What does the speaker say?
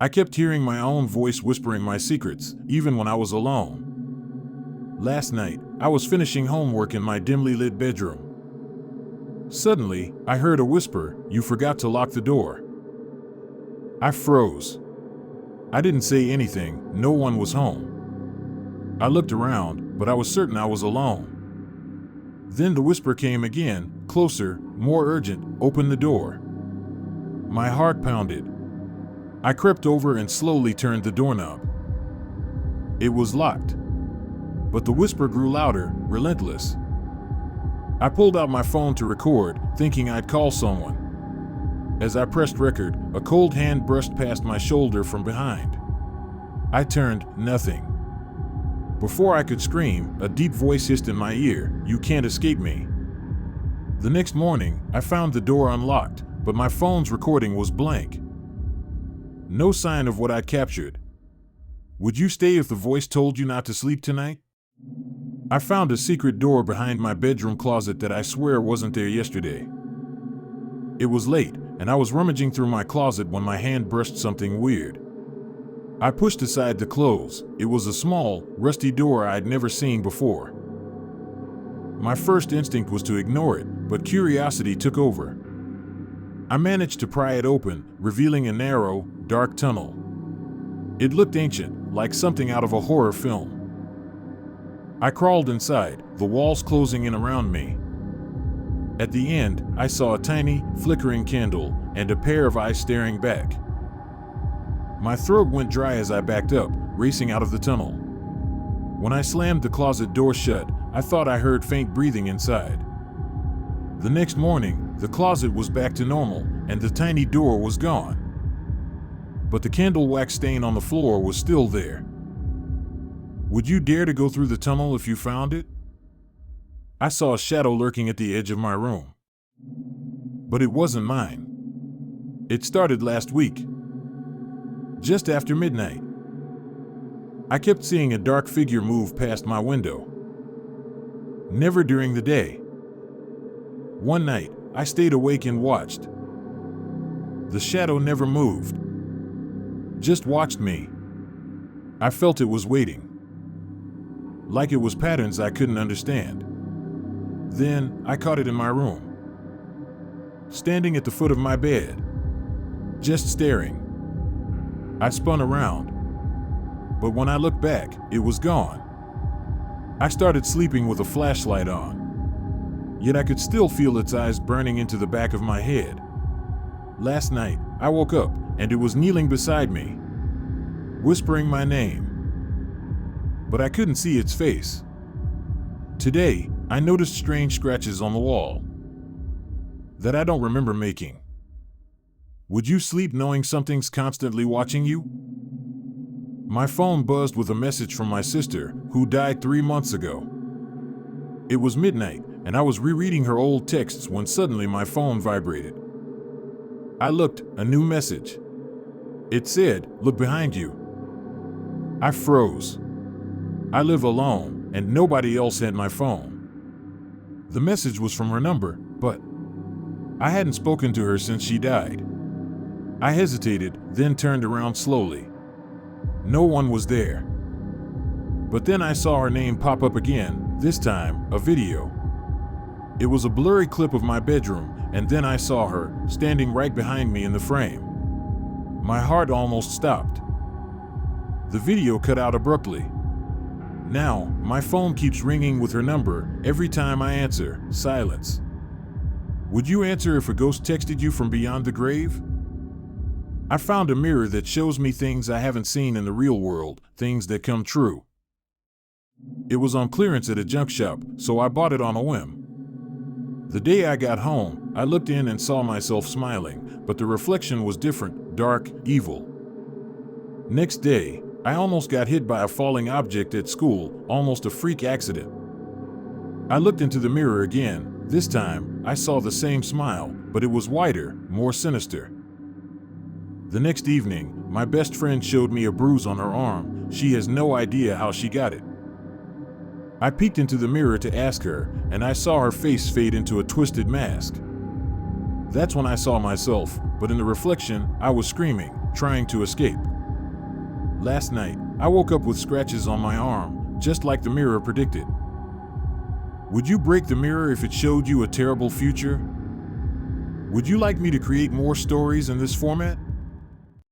I kept hearing my own voice whispering my secrets, even when I was alone. Last night, I was finishing homework in my dimly lit bedroom. Suddenly, I heard a whisper, "You forgot to lock the door." I froze. I didn't say anything, no one was home. I looked around, but I was certain I was alone. Then the whisper came again, closer, more urgent, "Open the door." My heart pounded. I crept over and slowly turned the doorknob. It was locked. But the whisper grew louder, relentless. I pulled out my phone to record, thinking I'd call someone. As I pressed record, a cold hand brushed past my shoulder from behind. I turned, nothing. Before I could scream, a deep voice hissed in my ear, "You can't escape me." The next morning, I found the door unlocked, but my phone's recording was blank. No sign of what I'd captured. Would you stay if the voice told you not to sleep tonight? I found a secret door behind my bedroom closet that I swear wasn't there yesterday. It was late, and I was rummaging through my closet when my hand brushed something weird. I pushed aside the clothes. It was a small, rusty door I'd never seen before. My first instinct was to ignore it, but curiosity took over. I managed to pry it open, revealing a narrow, dark tunnel. It looked ancient, like something out of a horror film. I crawled inside, the walls closing in around me. At the end, I saw a tiny, flickering candle and a pair of eyes staring back. My throat went dry as I backed up, racing out of the tunnel. When I slammed the closet door shut, I thought I heard faint breathing inside. The next morning, the closet was back to normal, and the tiny door was gone. But the candle wax stain on the floor was still there. Would you dare to go through the tunnel if you found it? I saw a shadow lurking at the edge of my room. But it wasn't mine. It started last week. Just after midnight. I kept seeing a dark figure move past my window. Never during the day. One night, I stayed awake and watched. The shadow never moved. Just watched me. I felt it was waiting. Like it was patterns I couldn't understand. Then, I caught it in my room. Standing at the foot of my bed. Just staring. I spun around. But when I looked back, it was gone. I started sleeping with a flashlight on. Yet I could still feel its eyes burning into the back of my head. Last night, I woke up, and it was kneeling beside me, whispering my name. But I couldn't see its face. Today, I noticed strange scratches on the wall that I don't remember making. Would you sleep knowing something's constantly watching you? My phone buzzed with a message from my sister, who died 3 months ago. It was midnight, and I was rereading her old texts when suddenly my phone vibrated. I looked, a new message. It said, "Look behind you." I froze. I live alone, and nobody else had my phone. The message was from her number, but I hadn't spoken to her since she died. I hesitated, then turned around slowly. No one was there. But then I saw her name pop up again, this time, a video. It was a blurry clip of my bedroom, and then I saw her, standing right behind me in the frame. My heart almost stopped. The video cut out abruptly. Now, my phone keeps ringing with her number. Every time I answer, silence. Would you answer if a ghost texted you from beyond the grave? I found a mirror that shows me things I haven't seen in the real world, things that come true. It was on clearance at a junk shop, so I bought it on a whim. The day I got home, I looked in and saw myself smiling, but the reflection was different, dark, evil. Next day, I almost got hit by a falling object at school, almost a freak accident. I looked into the mirror again. This time, I saw the same smile, but it was wider, more sinister. The next evening, my best friend showed me a bruise on her arm. She has no idea how she got it. I peeked into the mirror to ask her, and I saw her face fade into a twisted mask. That's when I saw myself, but in the reflection, I was screaming, trying to escape. Last night, I woke up with scratches on my arm, just like the mirror predicted. Would you break the mirror if it showed you a terrible future? Would you like me to create more stories in this format?